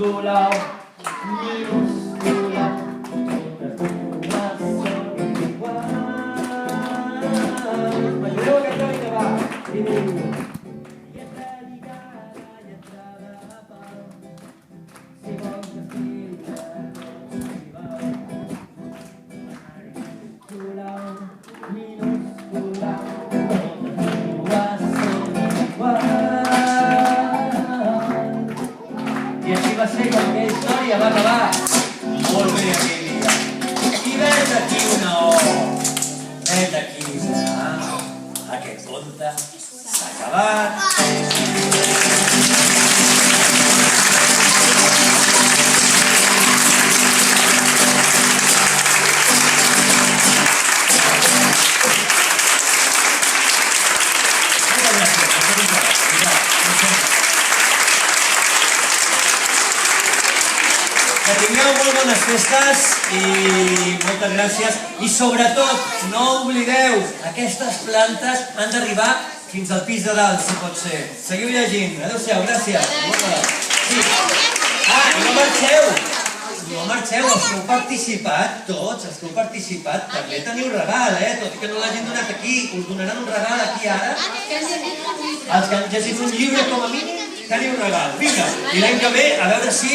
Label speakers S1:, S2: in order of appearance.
S1: minúscula, minúscula, totes dues són iguals. M'ajudeu a cantar i va. I diu... Lletra lligada, lletra de pau, si vols desfila, no s'hi va. Minúscula, minúscula, totes dues són iguals. I així va ser com aquella història va acabar. Molt bé aquell dia. I vet aquí una O, vet aquí una A. Aquest conte s'ha acabat. Que tingueu molt bones festes i moltes gràcies. I sobretot, no oblideu, aquestes plantes han d'arribar fins al pis de dalt, si pot ser. Seguiu llegint. Adéu-siau, gràcies. Sí. I no marxeu. No marxeu, els que heu participat, tots, els que heu participat, també teniu regal, tot i que no l'hagin donat aquí, us donaran un regal aquí ara. Els que han llegit un llibre com a mínim, teniu regal. Vinga, i l'any que ve, a veure si